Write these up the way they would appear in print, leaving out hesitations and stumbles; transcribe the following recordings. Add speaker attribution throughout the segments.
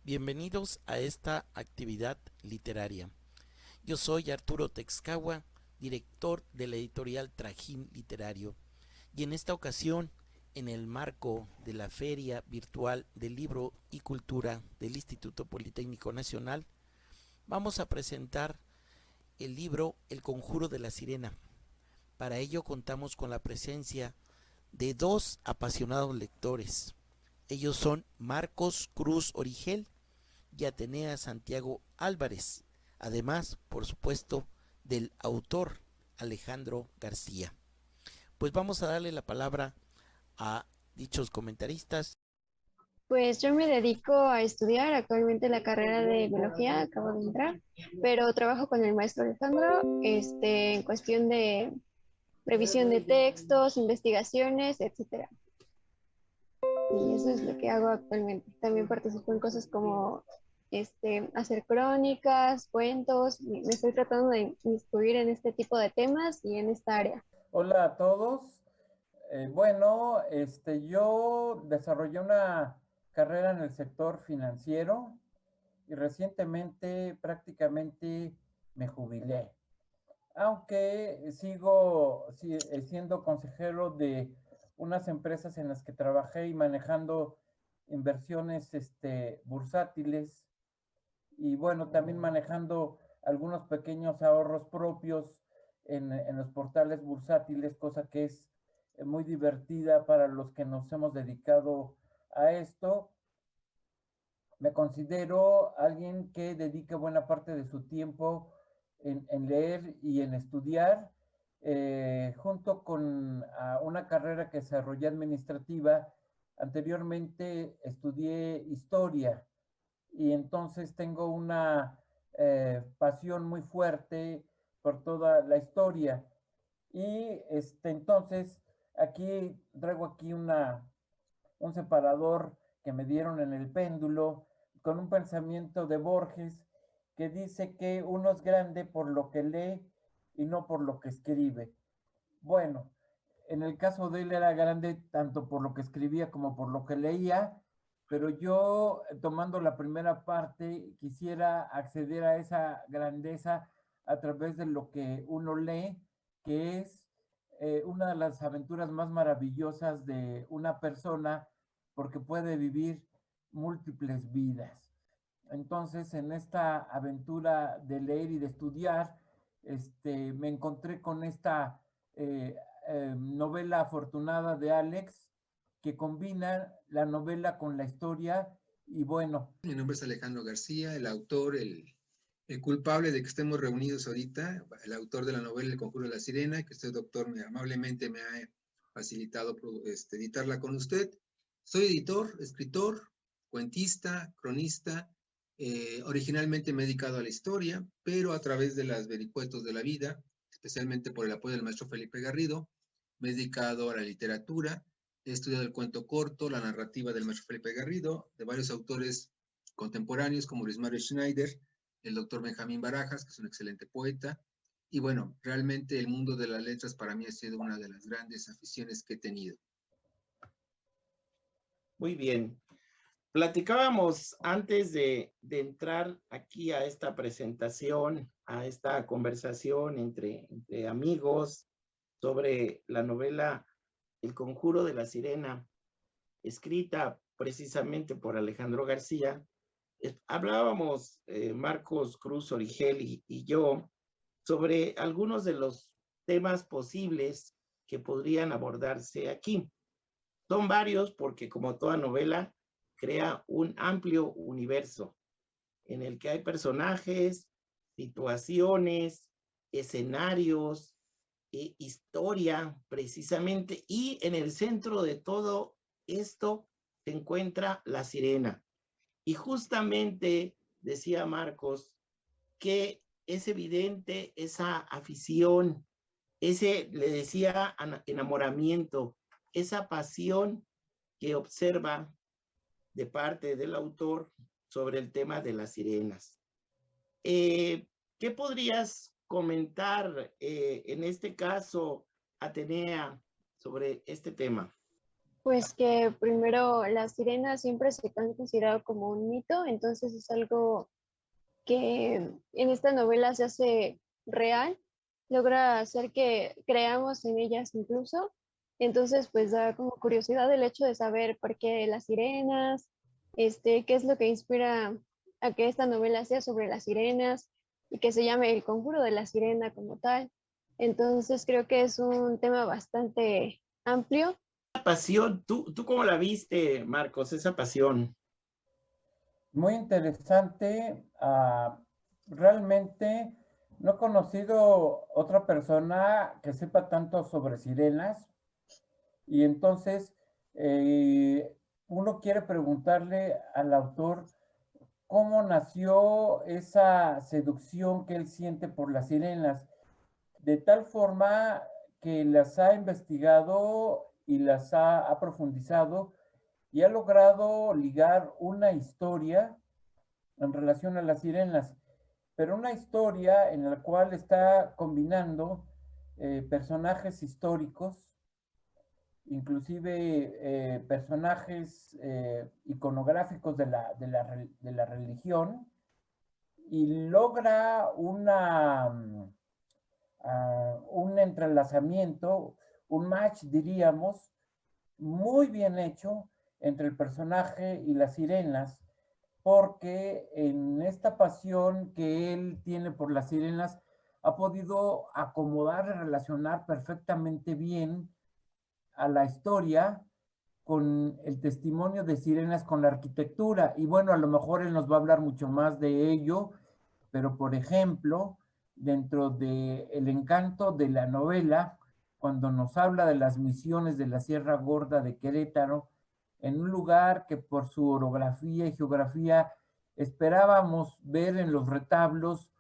Speaker 1: Bienvenidos a esta actividad literaria. Yo soy Arturo Texcagua, director de la editorial Trajín Literario, y en esta ocasión, en el marco de la Feria Virtual del Libro y Cultura del Instituto Politécnico Nacional, vamos a presentar el libro El Conjuro de la Sirena. Para ello contamos con la presencia de dos apasionados lectores. Ellos son Marcos Cruz Origel y Atenea Santiago Álvarez, además, por supuesto, del autor Alejandro García. Pues vamos a darle la palabra a dichos comentaristas.
Speaker 2: Pues yo me dedico a estudiar actualmente la carrera de biología, acabo de entrar, pero trabajo con el maestro Alejandro, en cuestión de revisión de textos, investigaciones, etcétera. Y eso es lo que hago actualmente. También participo en cosas como hacer crónicas, cuentos. Me estoy tratando de instruir en este tipo de temas y en esta área.
Speaker 3: Hola a todos. Yo desarrollé una carrera en el sector financiero y recientemente prácticamente me jubilé, aunque sigo siendo consejero de unas empresas en las que trabajé y manejando inversiones bursátiles y bueno, también manejando algunos pequeños ahorros propios en los portales bursátiles, cosa que es muy divertida para los que nos hemos dedicado a esto. Me considero alguien que dedica buena parte de su tiempo en leer y en estudiar, junto con una carrera que desarrollé administrativa. Anteriormente estudié historia y entonces tengo una pasión muy fuerte por toda la historia. Y entonces aquí traigo aquí un separador que me dieron en el péndulo con un pensamiento de Borges que dice que uno es grande por lo que lee y no por lo que escribe. Bueno, en el caso de él era grande tanto por lo que escribía como por lo que leía, pero yo, tomando la primera parte, quisiera acceder a esa grandeza a través de lo que uno lee, que es una de las aventuras más maravillosas de una persona, porque puede vivir múltiples vidas. Entonces, en esta aventura de leer y de estudiar, me encontré con esta eh, novela afortunada de Alex, que combina la novela con la historia y bueno.
Speaker 4: Mi nombre es Alejandro García, el autor, el culpable de que estemos reunidos ahorita, el autor de la novela El Conjuro de la Sirena, que usted, doctor, amablemente me ha facilitado editarla con usted. Soy editor, escritor, cuentista, cronista. Originalmente me he dedicado a la historia, pero a través de las vericuetos de la vida, especialmente por el apoyo del maestro Felipe Garrido, me he dedicado a la literatura. He estudiado el cuento corto, la narrativa del maestro Felipe Garrido, de varios autores contemporáneos como Luis Mario Schneider, el doctor Benjamín Barajas, que es un excelente poeta. Y bueno, realmente el mundo de las letras para mí ha sido una de las grandes aficiones que he tenido.
Speaker 5: Muy bien. Platicábamos antes de entrar aquí a esta presentación, a esta conversación entre amigos sobre la novela El Conjuro de la Sirena, escrita precisamente por Alejandro García. Hablábamos, Marcos Cruz Origel y yo, sobre algunos de los temas posibles que podrían abordarse aquí. Son varios porque, como toda novela, crea un amplio universo en el que hay personajes, situaciones, escenarios, historia precisamente, y en el centro de todo esto se encuentra la sirena. Y justamente decía Marcos que es evidente esa afición, ese, le decía, enamoramiento, esa pasión que observa de parte del autor sobre el tema de las sirenas. ¿Qué podrías comentar en este caso, Atenea, sobre este tema?
Speaker 2: Pues que primero las sirenas siempre se han considerado como un mito, entonces es algo que en esta novela se hace real, logra hacer que creamos en ellas incluso. Entonces, pues da como curiosidad el hecho de saber por qué las sirenas, qué es lo que inspira a que esta novela sea sobre las sirenas y que se llame El Conjuro de la Sirena como tal. Entonces, creo que es un tema bastante amplio.
Speaker 5: Pasión, ¿tú cómo la viste, Marcos, esa pasión?
Speaker 3: Muy interesante. Realmente no he conocido otra persona que sepa tanto sobre sirenas y entonces uno quiere preguntarle al autor cómo nació esa seducción que él siente por las sirenas, de tal forma que las ha investigado y las ha profundizado y ha logrado ligar una historia en relación a las sirenas, pero una historia en la cual está combinando personajes históricos, inclusive personajes iconográficos de la religión, y logra un entrelazamiento, un match, diríamos, muy bien hecho entre el personaje y las sirenas, porque en esta pasión que él tiene por las sirenas ha podido acomodar y relacionar perfectamente bien a la historia con el testimonio de sirenas con la arquitectura. Y bueno, a lo mejor él nos va a hablar mucho más de ello, pero por ejemplo, dentro de el encanto de la novela, cuando nos habla de las misiones de la Sierra Gorda de Querétaro, en un lugar que por su orografía y geografía esperábamos ver en los retablos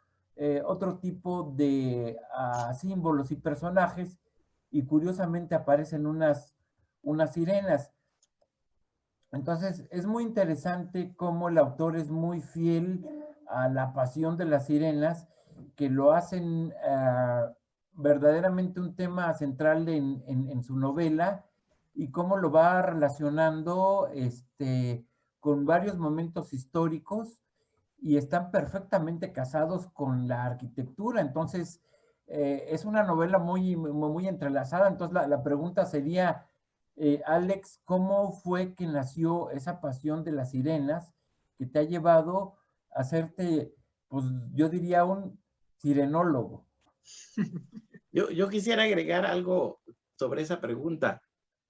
Speaker 3: otro tipo de símbolos y personajes, y curiosamente aparecen unas sirenas. Entonces, es muy interesante cómo el autor es muy fiel a la pasión de las sirenas, que lo hacen verdaderamente un tema central en su novela, y cómo lo va relacionando con varios momentos históricos, y están perfectamente casados con la arquitectura. Entonces, es una novela muy entrelazada. Entonces, la pregunta sería, Alex, ¿cómo fue que nació esa pasión de las sirenas que te ha llevado a hacerte, pues yo diría, un sirenólogo?
Speaker 5: Yo quisiera agregar algo sobre esa pregunta.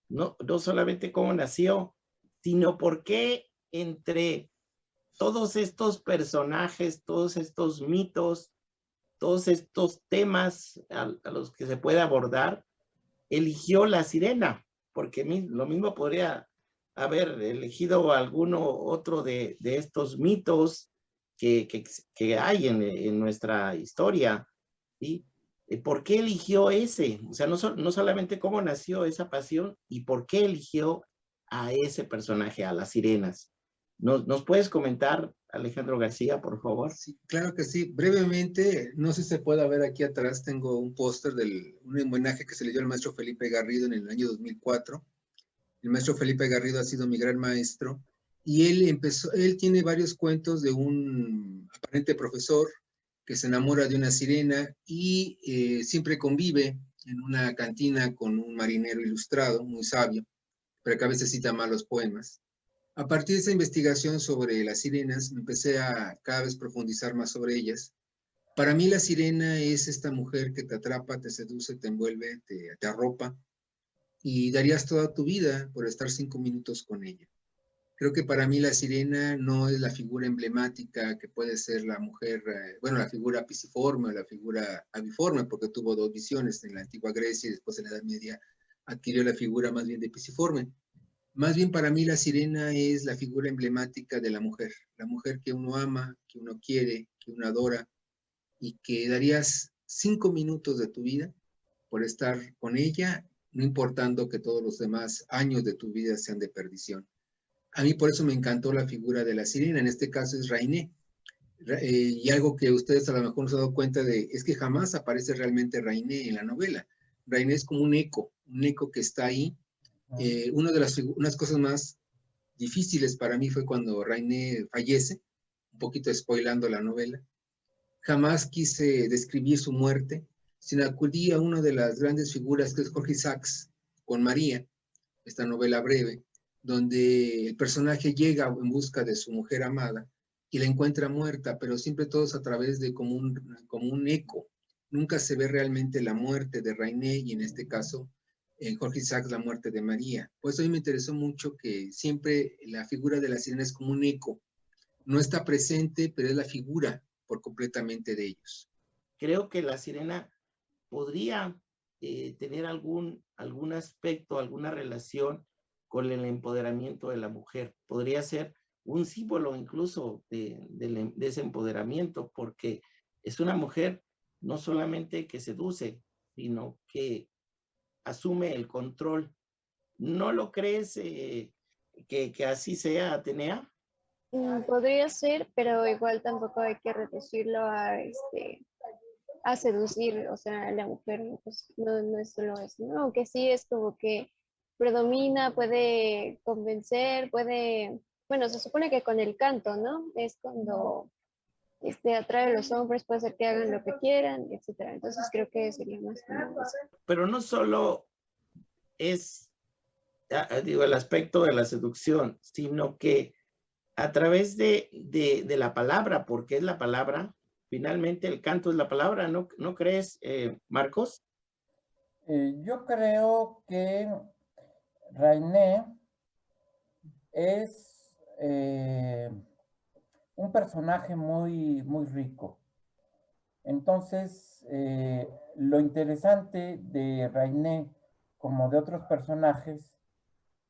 Speaker 5: No solamente cómo nació, sino por qué entre todos estos personajes, todos estos mitos, todos estos temas a los que se puede abordar, eligió la sirena, porque lo mismo podría haber elegido alguno otro de estos mitos que hay en nuestra historia, ¿sí? ¿Por qué eligió ese? O sea, no solamente cómo nació esa pasión y por qué eligió a ese personaje, a las sirenas. ¿Nos puedes comentar, Alejandro García, por favor?
Speaker 4: Sí, claro que sí. Brevemente, no sé si se puede ver aquí atrás, tengo un póster un homenaje que se le dio al maestro Felipe Garrido en el año 2004. El maestro Felipe Garrido ha sido mi gran maestro y él tiene varios cuentos de un aparente profesor que se enamora de una sirena y siempre convive en una cantina con un marinero ilustrado, muy sabio, pero que a veces cita malos poemas. A partir de esa investigación sobre las sirenas, me empecé a cada vez profundizar más sobre ellas. Para mí la sirena es esta mujer que te atrapa, te seduce, te envuelve, te arropa, y darías toda tu vida por estar 5 minutos con ella. Creo que para mí la sirena no es la figura emblemática que puede ser la mujer, bueno, la figura pisiforme o la figura aviforme, porque tuvo dos visiones en la antigua Grecia y después en la Edad Media adquirió la figura más bien de pisiforme. Más bien para mí la sirena es la figura emblemática de la mujer que uno ama, que uno quiere, que uno adora, y que darías 5 minutos de tu vida por estar con ella, no importando que todos los demás años de tu vida sean de perdición. A mí por eso me encantó la figura de la sirena, en este caso es Rainé. Y algo que ustedes a lo mejor no se han dado cuenta de, es que jamás aparece realmente Rainé en la novela. Rainé es como un eco que está ahí, Una de unas cosas más difíciles para mí fue cuando Rainé fallece, un poquito spoilando la novela. Jamás quise describir su muerte, sino acudí a una de las grandes figuras que es Jorge Isaacs, con María, esta novela breve, donde el personaje llega en busca de su mujer amada y la encuentra muerta, pero siempre todos a través de como un eco. Nunca se ve realmente la muerte de Rainé y en este caso en Jorge Isaacs la muerte de María. Por eso a mí me interesó mucho que siempre la figura de la sirena es como un eco. No está presente, pero es la figura por completamente de ellos.
Speaker 5: Creo que la sirena podría tener algún aspecto, alguna relación con el empoderamiento de la mujer. Podría ser un símbolo incluso de ese empoderamiento, porque es una mujer no solamente que seduce, sino que asume el control. ¿No lo crees que así sea, Atenea?
Speaker 2: Podría ser, pero igual tampoco hay que reducirlo a seducir, o sea, la mujer pues, no es solo eso, ¿no? Aunque sí es como que predomina, puede convencer, puede, bueno, se supone que con el canto, ¿no? Es cuando atrae a los hombres, puede ser que hagan lo que quieran, etcétera. Entonces creo que sería más como eso.
Speaker 5: Pero no solo es, digo, el aspecto de la seducción, sino que a través de la palabra, porque es la palabra, finalmente el canto es la palabra, ¿no crees, Marcos?
Speaker 3: Yo creo que Rainé es un personaje muy, muy rico. Entonces, lo interesante de Rainé, como de otros personajes,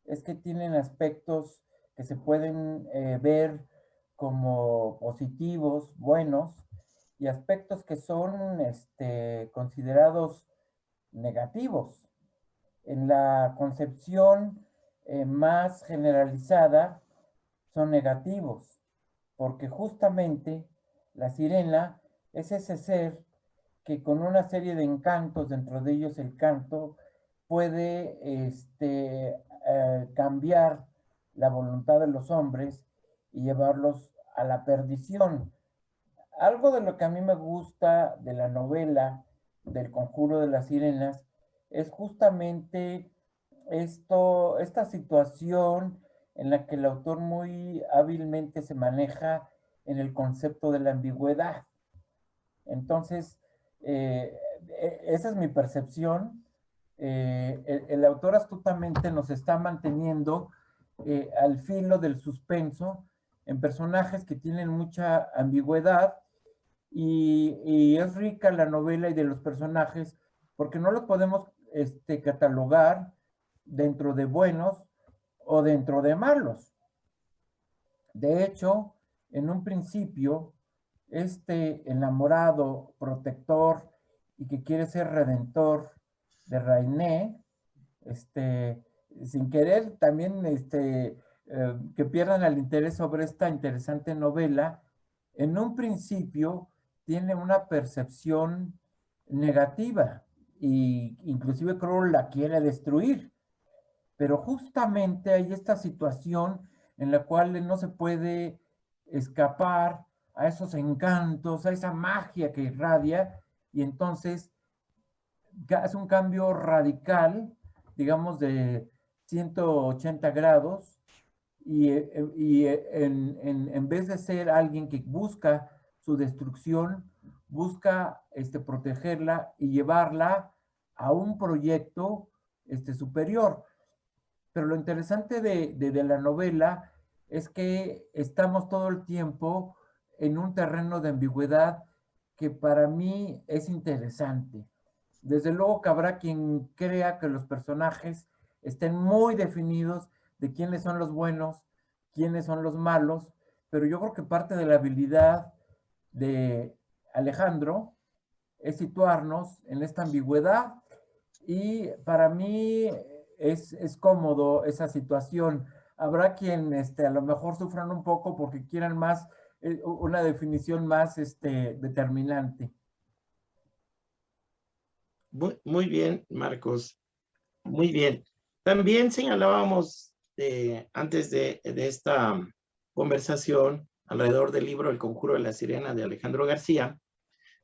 Speaker 3: es que tienen aspectos que se pueden ver como positivos, buenos, y aspectos que son considerados negativos. En la concepción más generalizada son negativos, porque justamente la sirena es ese ser que con una serie de encantos, dentro de ellos el canto, puede cambiar la voluntad de los hombres y llevarlos a la perdición. Algo de lo que a mí me gusta de la novela del Conjuro de las Sirenas es justamente esta situación en la que el autor muy hábilmente se maneja en el concepto de la ambigüedad. Entonces, esa es mi percepción. El autor astutamente nos está manteniendo al filo del suspenso en personajes que tienen mucha ambigüedad y es rica la novela y de los personajes porque no los podemos catalogar dentro de buenos o dentro de malos. De hecho, en un principio, este enamorado, protector y que quiere ser redentor de Rainé, sin querer también que pierdan el interés sobre esta interesante novela, en un principio tiene una percepción negativa e inclusive creo la quiere destruir. Pero justamente hay esta situación en la cual no se puede escapar a esos encantos, a esa magia que irradia, y entonces hace un cambio radical, digamos de 180 grados, y en vez de ser alguien que busca su destrucción, busca protegerla y llevarla a un proyecto superior. Pero lo interesante de la novela es que estamos todo el tiempo en un terreno de ambigüedad que para mí es interesante. Desde luego que habrá quien crea que los personajes estén muy definidos de quiénes son los buenos, quiénes son los malos, pero yo creo que parte de la habilidad de Alejandro es situarnos en esta ambigüedad y para mí es cómodo esa situación. Habrá quien a lo mejor sufran un poco porque quieran más, una definición más determinante.
Speaker 5: Muy bien, Marcos. Muy bien. También señalábamos antes de esta conversación alrededor del libro El Conjuro de la Sirena de Alejandro García,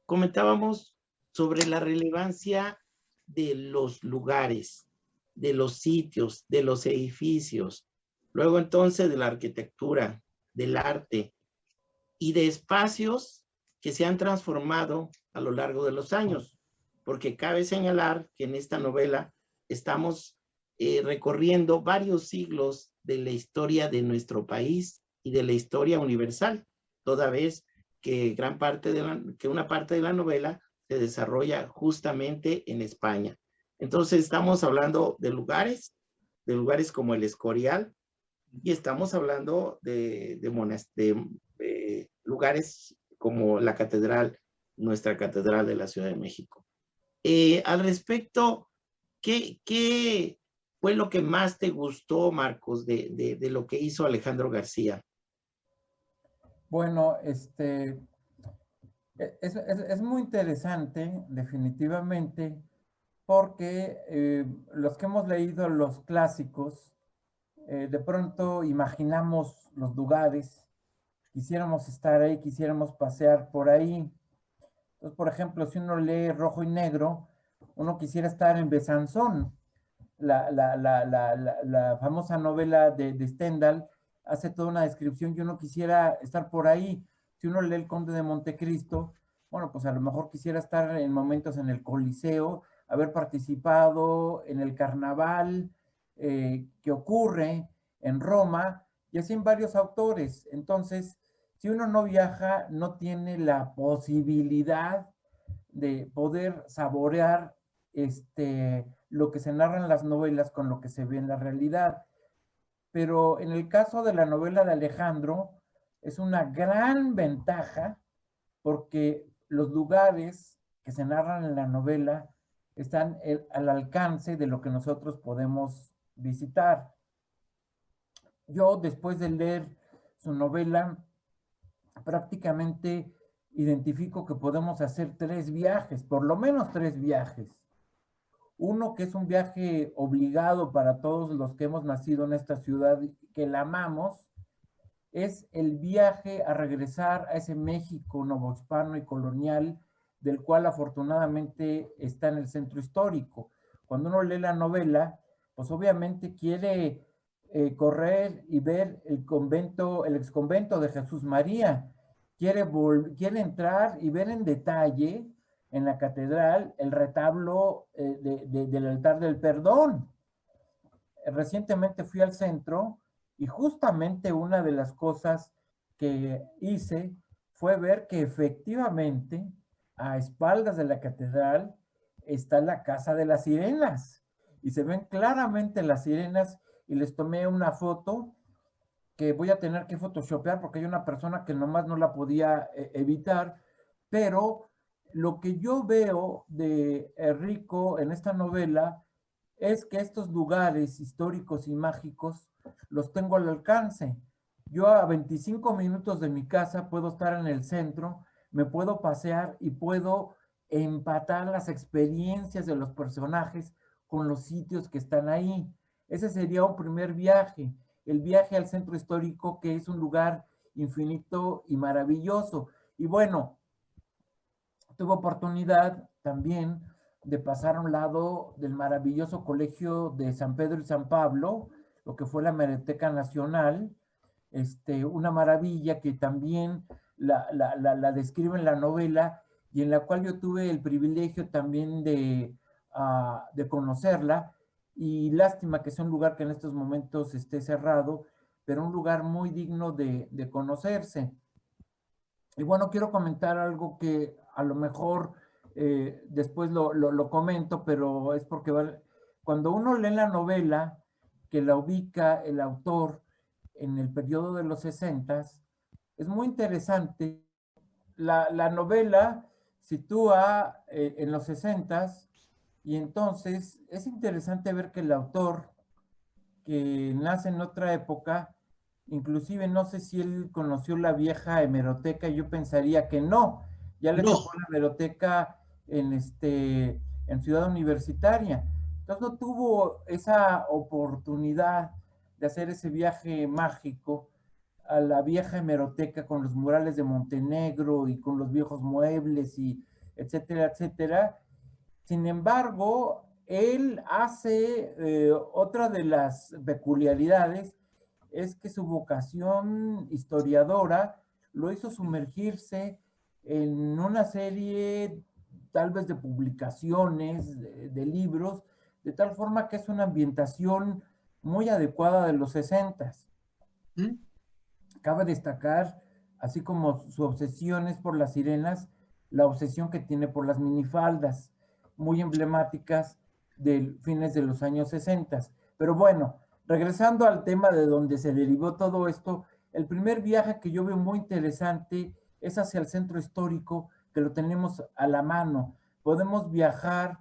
Speaker 5: comentábamos sobre la relevancia de los lugares, de los sitios, de los edificios, luego entonces de la arquitectura, del arte y de espacios que se han transformado a lo largo de los años, porque cabe señalar que en esta novela estamos recorriendo varios siglos de la historia de nuestro país y de la historia universal, toda vez que una parte de la novela se desarrolla justamente en España. Entonces estamos hablando de lugares como el Escorial, y estamos hablando de lugares como la catedral, nuestra catedral de la Ciudad de México. Al respecto, ¿qué fue lo que más te gustó, Marcos, de lo que hizo Alejandro García?
Speaker 3: Bueno, es muy interesante, definitivamente, porque los que hemos leído los clásicos, de pronto imaginamos los lugares, quisiéramos estar ahí, quisiéramos pasear por ahí. Entonces, por ejemplo, si uno lee Rojo y Negro, uno quisiera estar en Besanzón. La famosa novela de Stendhal hace toda una descripción y uno quisiera estar por ahí. Si uno lee El Conde de Montecristo, bueno, pues a lo mejor quisiera estar en momentos en el Coliseo, haber participado en el carnaval que ocurre en Roma, y así en varios autores. Entonces, si uno no viaja, no tiene la posibilidad de poder saborear lo que se narra en las novelas con lo que se ve en la realidad. Pero en el caso de la novela de Alejandro, es una gran ventaja porque los lugares que se narran en la novela están al alcance de lo que nosotros podemos visitar. Yo, después de leer su novela, prácticamente identifico que podemos hacer 3 viajes, por lo menos 3 viajes. Uno que es un viaje obligado para todos los que hemos nacido en esta ciudad, que la amamos, es el viaje a regresar a ese México novohispano y colonial, del cual afortunadamente está en el centro histórico. Cuando uno lee la novela, pues obviamente quiere correr y ver el convento, el exconvento de Jesús María, quiere entrar y ver en detalle en la catedral el retablo del altar del perdón. Recientemente fui al centro y justamente una de las cosas que hice fue ver que efectivamente a espaldas de la catedral está la Casa de las Sirenas y se ven claramente las sirenas, y les tomé una foto que voy a tener que photoshopear porque hay una persona que nomás no la podía evitar, pero lo que yo veo de Rico en esta novela es que estos lugares históricos y mágicos los tengo al alcance. Yo a 25 minutos de mi casa puedo estar en el centro, me puedo pasear y puedo empatar las experiencias de los personajes con los sitios que están ahí. Ese sería un primer viaje, el viaje al centro histórico, que es un lugar infinito y maravilloso. Y bueno, tuve oportunidad también de pasar a un lado del maravilloso colegio de San Pedro y San Pablo, lo que fue la Hemeroteca Nacional, una maravilla que también la describe en la novela y en la cual yo tuve el privilegio también de conocerla, y lástima que sea un lugar que en estos momentos esté cerrado, pero un lugar muy digno de conocerse. Y bueno, quiero comentar algo que a lo mejor después lo comento, pero es porque cuando uno lee la novela, que la ubica el autor en el periodo de los 60s, es muy interesante. La novela sitúa en los 60s, y entonces es interesante ver que el autor, que nace en otra época, inclusive no sé si él conoció la vieja hemeroteca, yo pensaría que no, ya le tocó la hemeroteca en Ciudad Universitaria, Entonces no tuvo esa oportunidad de hacer ese viaje mágico a la vieja hemeroteca con los murales de Montenegro y con los viejos muebles y etcétera, etcétera. Sin embargo, él hace otra de las peculiaridades es que su vocación historiadora lo hizo sumergirse en una serie tal vez de publicaciones, de libros, de tal forma que es una ambientación muy adecuada de los 60s.
Speaker 4: ¿Mm?
Speaker 3: Cabe destacar, así como su obsesión es por las sirenas, la obsesión que tiene por las minifaldas, muy emblemáticas de fines de los años 60. Pero bueno, regresando al tema de donde se derivó todo esto, el primer viaje que yo veo muy interesante es hacia el centro histórico, que lo tenemos a la mano. Podemos viajar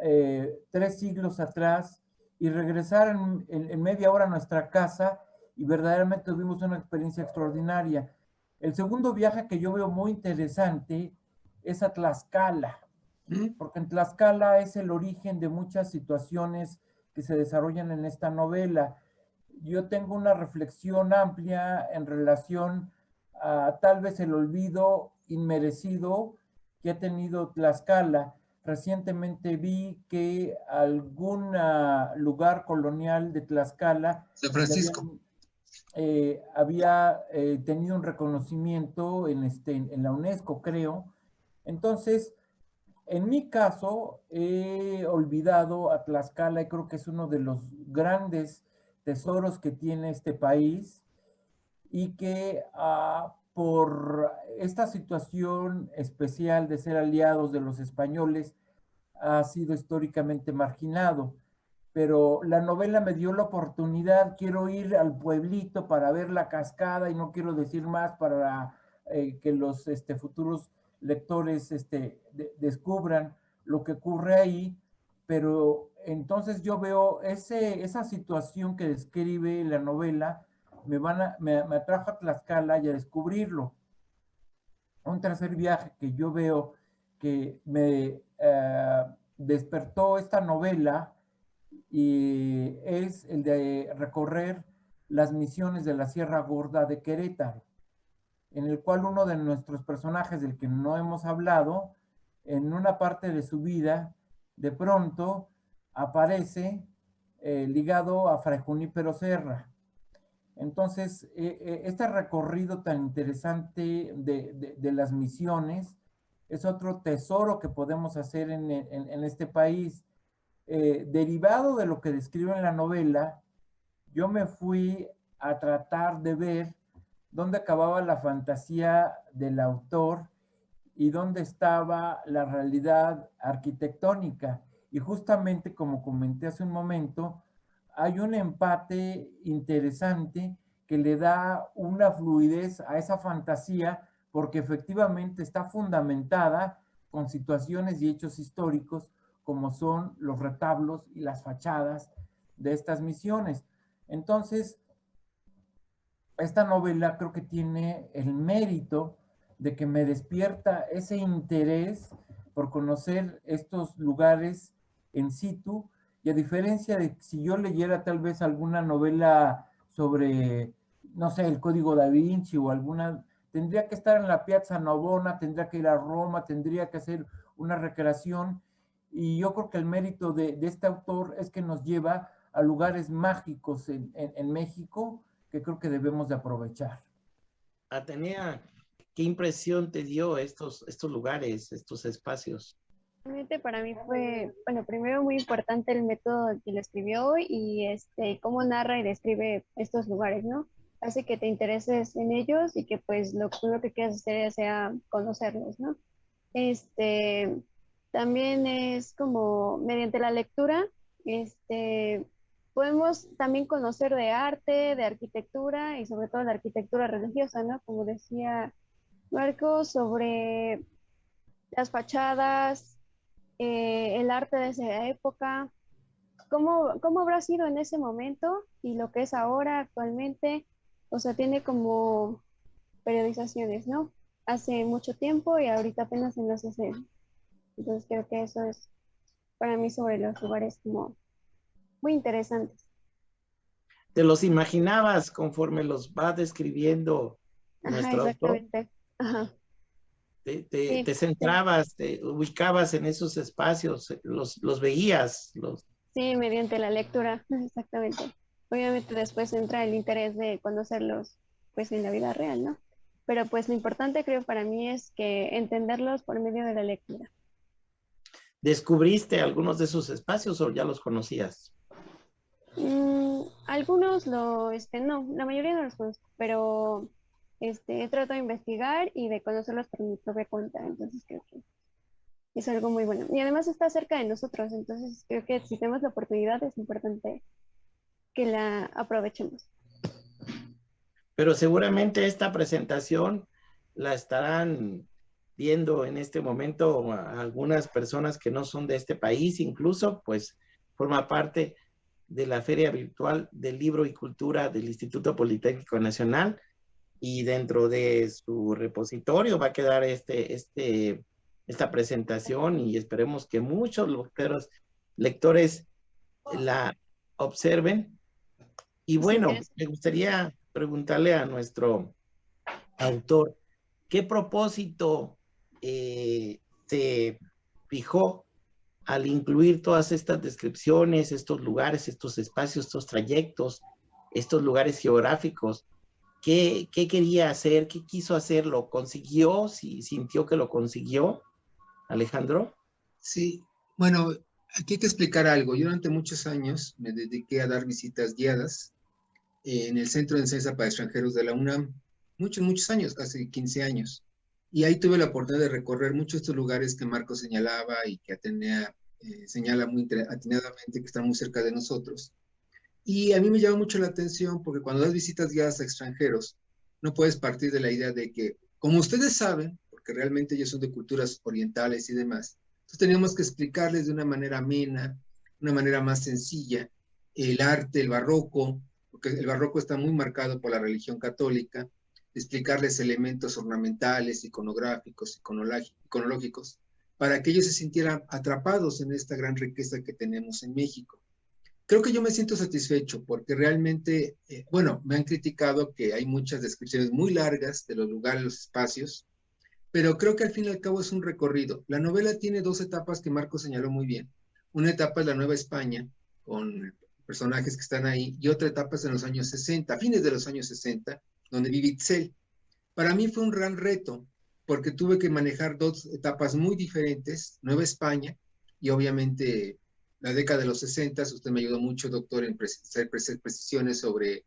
Speaker 3: 3 siglos atrás y regresar en media hora a nuestra casa y verdaderamente tuvimos una experiencia extraordinaria. El segundo viaje que yo veo muy interesante es a Tlaxcala,
Speaker 4: ¿Mm?
Speaker 3: porque en Tlaxcala es el origen de muchas situaciones que se desarrollan en esta novela. Yo tengo una reflexión amplia en relación a tal vez el olvido inmerecido que ha tenido Tlaxcala. Recientemente vi que algún lugar colonial de Tlaxcala
Speaker 4: San
Speaker 3: le
Speaker 4: Francisco.
Speaker 3: había tenido un reconocimiento en la UNESCO, creo. Entonces, en mi caso, he olvidado a Tlaxcala y creo que es uno de los grandes tesoros que tiene este país y que por esta situación especial de ser aliados de los españoles ha sido históricamente marginado. Pero la novela me dio la oportunidad, quiero ir al pueblito para ver la cascada y no quiero decir más para que los futuros lectores descubran lo que ocurre ahí, pero entonces yo veo esa situación que describe la novela, me atrajo a Tlaxcala y a descubrirlo. Un tercer viaje que yo veo que me despertó esta novela y es el de recorrer las misiones de la Sierra Gorda de Querétaro, en el cual uno de nuestros personajes del que no hemos hablado, en una parte de su vida, de pronto aparece ligado a Fray Junípero Serra. Entonces, este recorrido tan interesante de las misiones es otro tesoro que podemos hacer en este país. Derivado de lo que describo en la novela, yo me fui a tratar de ver dónde acababa la fantasía del autor y dónde estaba la realidad arquitectónica. Y justamente, como comenté hace un momento, hay un empate interesante que le da una fluidez a esa fantasía porque efectivamente está fundamentada con situaciones y hechos históricos como son los retablos y las fachadas de estas misiones. Entonces, esta novela creo que tiene el mérito de que me despierta ese interés por conocer estos lugares en situ, y a diferencia de si yo leyera tal vez alguna novela sobre, no sé, el Código Da Vinci o alguna, tendría que estar en la Piazza Navona, tendría que ir a Roma, tendría que hacer una recreación, y yo creo que el mérito de este autor es que nos lleva a lugares mágicos en México, que creo que debemos de aprovechar.
Speaker 5: Atenea, ¿qué impresión te dio estos lugares, estos espacios?
Speaker 2: Realmente para mí fue, bueno, primero muy importante el método que lo escribió y cómo narra y describe estos lugares, ¿no? Hace que te intereses en ellos y que pues lo primero que quieras hacer sea conocerlos, ¿no? También es como mediante la lectura, podemos también conocer de arte, de arquitectura y sobre todo la arquitectura religiosa, ¿no? Como decía Marco, sobre las fachadas, el arte de esa época, cómo habrá sido en ese momento y lo que es ahora actualmente, o sea, tiene como periodizaciones, ¿no? Hace mucho tiempo y ahorita apenas en los 60. Entonces creo que eso es para mí sobre los lugares como muy interesantes.
Speaker 5: ¿Te los imaginabas conforme los va describiendo
Speaker 2: Ajá,
Speaker 5: nuestro autor?
Speaker 2: exactamente. Ajá,
Speaker 5: Te
Speaker 2: sí,
Speaker 5: centrabas, te ubicabas en esos espacios, los veías,
Speaker 2: sí, mediante la lectura, exactamente. Obviamente después entra el interés de conocerlos pues en la vida real, ¿no? Pero pues lo importante creo para mí es que entenderlos por medio de la lectura.
Speaker 5: ¿descubriste algunos de esos espacios o ya los conocías?
Speaker 2: Algunos no, la mayoría no los conozco, pero trato de investigar y de conocerlos por mi propia cuenta, entonces creo que es algo muy bueno. Y además está cerca de nosotros, entonces creo que si tenemos la oportunidad es importante que la aprovechemos.
Speaker 5: Pero seguramente esta presentación la estarán viendo en este momento algunas personas que no son de este país, incluso pues forma parte de la Feria Virtual del Libro y Cultura del Instituto Politécnico Nacional, y dentro de su repositorio va a quedar esta presentación, y esperemos que muchos lectores la observen. Y
Speaker 2: Es
Speaker 5: bueno,
Speaker 2: interesante.
Speaker 5: me gustaría preguntarle a nuestro autor, ¿qué propósito se fijó al incluir todas estas descripciones, estos lugares, estos espacios, estos trayectos, estos lugares geográficos? ¿Qué quería hacer? ¿Qué quiso hacer? ¿Lo consiguió? ¿Si sintió que lo consiguió, Alejandro?
Speaker 4: Sí, bueno, aquí hay que explicar algo. Yo durante muchos años me dediqué a dar visitas guiadas en el Centro de Enseñanza para Extranjeros de la UNAM, muchos años, casi 15 años. Y ahí tuve la oportunidad de recorrer muchos de estos lugares que Marco señalaba y que Atenea señala muy atinadamente, que están muy cerca de nosotros. Y a mí me llama mucho la atención porque cuando das visitas guiadas a extranjeros, no puedes partir de la idea de que, como ustedes saben, porque realmente ellos son de culturas orientales y demás, entonces teníamos que explicarles de una manera amena, una manera más sencilla, el arte, el barroco, porque el barroco está muy marcado por la religión católica, explicarles elementos ornamentales, iconográficos, iconológicos, para que ellos se sintieran atrapados en esta gran riqueza que tenemos en México. Creo que yo me siento satisfecho porque realmente, bueno, me han criticado que hay muchas descripciones muy largas de los lugares, los espacios, pero creo que al fin y al cabo es un recorrido. La novela tiene dos etapas que Marco señaló muy bien. Una etapa es la Nueva España, con personajes que están ahí, y otra etapa es en los años 60, fines de los años 60, donde vive Itzel. Para mí fue un gran reto, porque tuve que manejar dos etapas muy diferentes, Nueva España y obviamente la década de los 60. Usted me ayudó mucho, doctor, en hacer precisiones sobre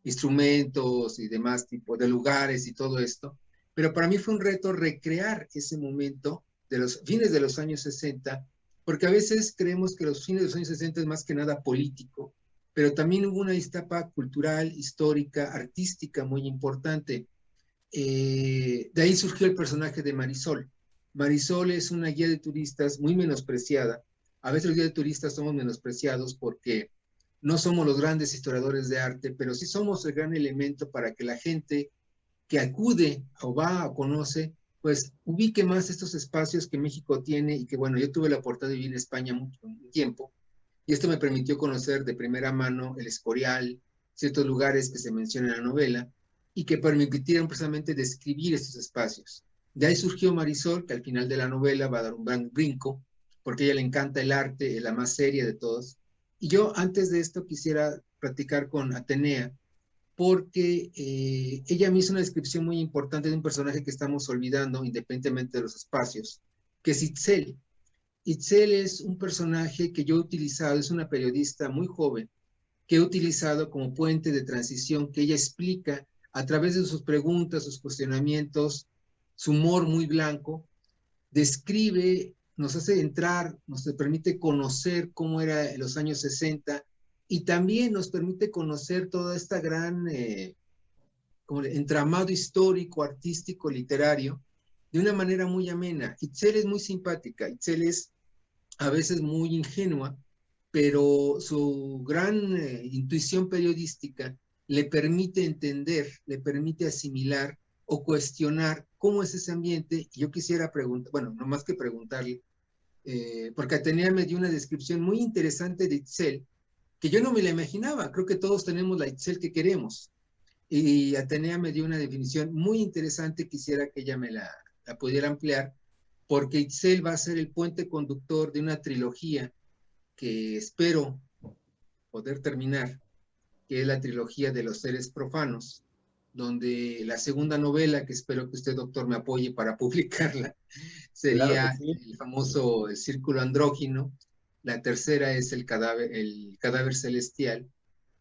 Speaker 4: instrumentos y demás tipos de lugares y todo esto. Pero para mí fue un reto recrear ese momento de los fines de los años 60, porque a veces creemos que los fines de los años 60 es más que nada político, pero también hubo una etapa cultural, histórica, artística muy importante. De ahí surgió el personaje de Marisol. Marisol es una guía de turistas muy menospreciada. A veces los guías de turistas somos menospreciados porque no somos los grandes historiadores de arte, pero sí somos el gran elemento para que la gente que acude o va o conoce, pues ubique más estos espacios que México tiene y que, bueno, yo tuve la oportunidad de vivir en España mucho tiempo y esto me permitió conocer de primera mano el Escorial, ciertos lugares que se mencionan en la novela y que permitieron precisamente describir estos espacios. De ahí surgió Marisol, que al final de la novela va a dar un gran brinco, porque a ella le encanta el arte, es la más seria de todos. Y yo antes de esto quisiera platicar con Atenea, porque ella me hizo una descripción muy importante de un personaje que estamos olvidando, independientemente de los espacios, que es Itzel. Itzel es un personaje que yo he utilizado, es una periodista muy joven, que he utilizado como puente de transición, que ella explica a través de sus preguntas, sus cuestionamientos, su humor muy blanco, describe, nos hace entrar, nos permite conocer cómo era en los años 60 y también nos permite conocer toda esta gran como entramado histórico, artístico, literario, de una manera muy amena. Itzel es muy simpática, Itzel es a veces muy ingenua, pero su gran intuición periodística le permite entender, le permite asimilar o cuestionar cómo es ese ambiente. Y yo quisiera preguntar, bueno, no más que preguntarle, porque Atenea me dio una descripción muy interesante de Itzel, que yo no me la imaginaba. Creo que todos tenemos la Itzel que queremos. Y Atenea me dio una definición muy interesante, quisiera que ella me la pudiera ampliar, porque Itzel va a ser el puente conductor de una trilogía que espero poder terminar, que es la trilogía de los seres profanos, donde la segunda novela, que espero que usted, doctor, me apoye para publicarla,
Speaker 5: Claro que
Speaker 4: sería
Speaker 5: sí.
Speaker 4: el famoso El Círculo Andrógino. La tercera es el cadáver celestial.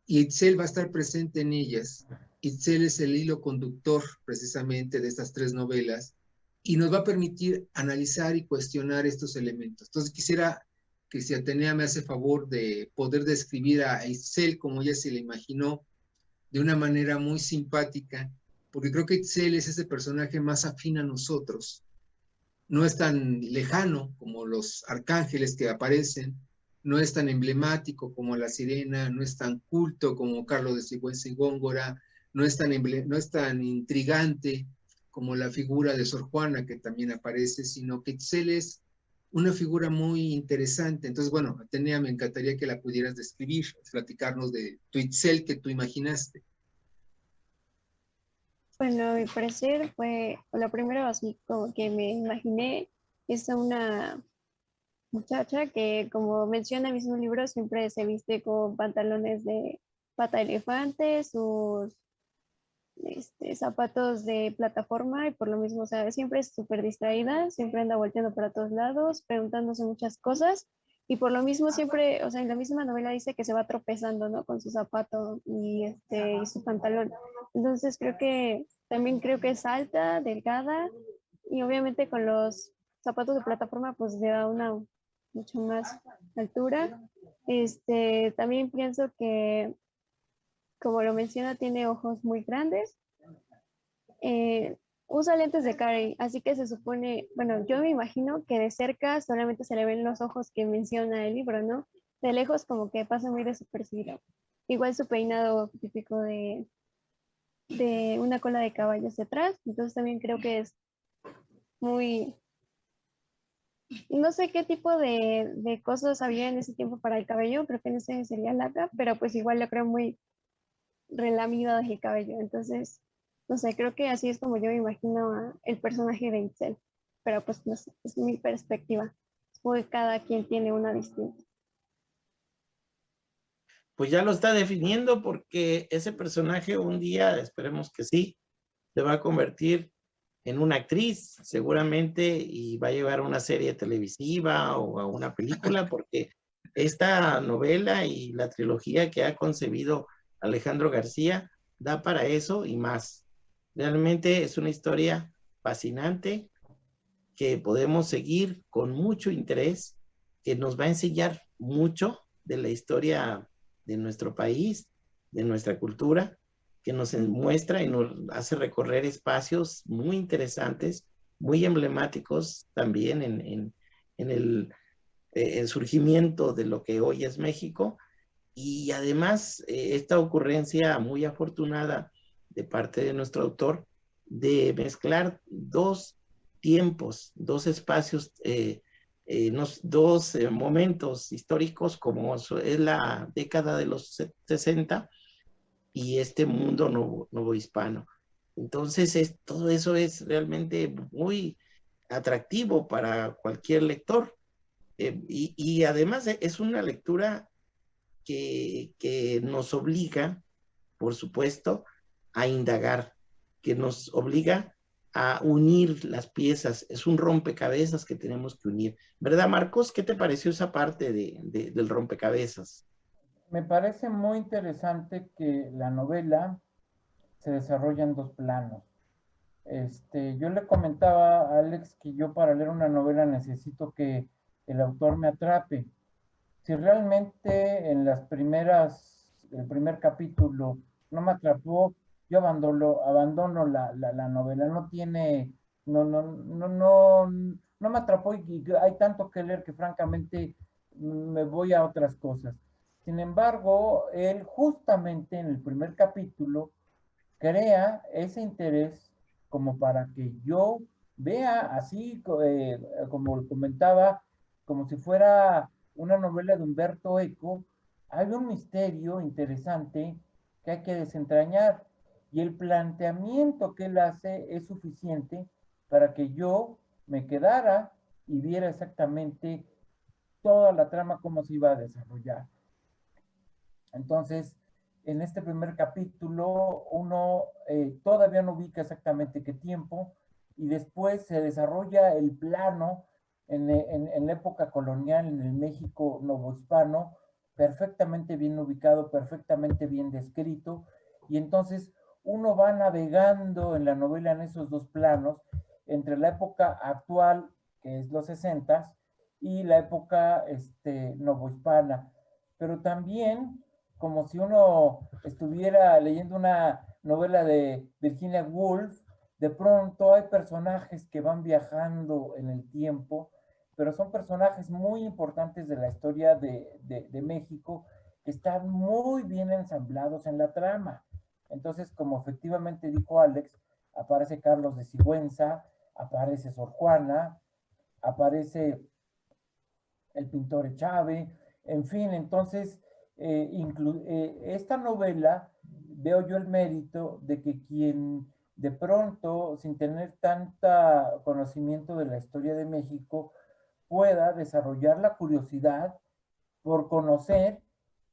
Speaker 4: Y Itzel va a estar presente en ellas. Itzel es el hilo conductor precisamente de estas tres novelas y nos va a permitir analizar y cuestionar estos elementos. Entonces quisiera que si Atenea me hace favor de poder describir a Itzel como ella se la imaginó, de una manera muy simpática, porque creo que Itzel es ese personaje más afín a nosotros. No es tan lejano como los arcángeles que aparecen, no es tan emblemático como la sirena, no es tan culto como Carlos de Sigüenza y Góngora, no es tan intrigante como la figura de Sor Juana, que también aparece, sino que Itzel es una figura muy interesante. Entonces, bueno, Atenea, me encantaría que la pudieras describir, platicarnos de tu Itzel que tú imaginaste.
Speaker 2: Bueno, a mi parecer fue, lo primero así como que me imaginé es una muchacha que, como menciona en el mismo libro, siempre se viste con pantalones de pata de elefante, sus zapatos de plataforma y por lo mismo, o sea, siempre es súper distraída, siempre anda volteando para todos lados, preguntándose muchas cosas y por lo mismo siempre, o sea, en la misma novela dice que se va tropezando, ¿no? Con su zapato y su pantalón. Entonces también creo que es alta, delgada y obviamente con los zapatos de plataforma pues le da una mucho más altura. También pienso que, como lo menciona, tiene ojos muy grandes. Usa lentes de Carey, así que se supone, bueno, yo me imagino que de cerca solamente se le ven los ojos que menciona el libro, ¿no? De lejos como que pasa muy desapercibido. Igual su peinado típico de una cola de caballo hacia atrás, entonces también creo que es muy, no sé qué tipo de cosas había en ese tiempo para el cabello, creo que en ese sería lata, pero pues igual lo creo muy relamido el cabello. Entonces, no sé, creo que así es como yo me imagino el personaje de Itzel. Pero pues no sé, es mi perspectiva. Porque cada quien tiene una distinta.
Speaker 5: Pues ya lo está definiendo porque ese personaje un día, esperemos que sí, se va a convertir en una actriz seguramente y va a llevar a una serie televisiva o a una película porque esta novela y la trilogía que ha concebido Alejandro García da para eso y más. Realmente es una historia fascinante que podemos seguir con mucho interés, que nos va a enseñar mucho de la historia de nuestro país, de nuestra cultura, que nos muestra y nos hace recorrer espacios muy interesantes, muy emblemáticos también en el surgimiento de lo que hoy es México. Y además, esta ocurrencia muy afortunada de parte de nuestro autor de mezclar dos tiempos, dos espacios, dos momentos históricos como es la década de los 60 y este mundo novohispano. Entonces, todo eso es realmente muy atractivo para cualquier lector. Y además es una lectura que nos obliga, por supuesto, a indagar, que nos obliga a unir las piezas. Es un rompecabezas que tenemos que unir. ¿Verdad, Marcos? ¿Qué te pareció esa parte del rompecabezas?
Speaker 3: Me parece muy interesante que la novela se desarrolla en dos planos. Yo le comentaba a Alex que yo para leer una novela necesito que el autor me atrape. Si realmente en el primer capítulo no me atrapó, yo abandono la novela. No me atrapó y hay tanto que leer que francamente me voy a otras cosas. Sin embargo, él justamente en el primer capítulo crea ese interés como para que yo vea así, como comentaba, como si fuera una novela de Humberto Eco, hay un misterio interesante que hay que desentrañar. Y el planteamiento que él hace es suficiente para que yo me quedara y viera exactamente toda la trama, cómo se iba a desarrollar. Entonces, en este primer capítulo, uno todavía no ubica exactamente qué tiempo, y después se desarrolla el plano en la época colonial, en el México novohispano, perfectamente bien ubicado, perfectamente bien descrito, y entonces uno va navegando en la novela en esos dos planos, entre la época actual, que es los 60s, y la época novohispana, pero también como si uno estuviera leyendo una novela de Virginia Woolf. De pronto hay personajes que van viajando en el tiempo, pero son personajes muy importantes de la historia de México, que están muy bien ensamblados en la trama. Entonces, como efectivamente dijo Alex, aparece Carlos de Sigüenza, aparece Sor Juana, aparece el pintor Echave, en fin. Entonces, esta novela, veo yo el mérito de que quien de pronto, sin tener tanta conocimiento de la historia de México, pueda desarrollar la curiosidad por conocer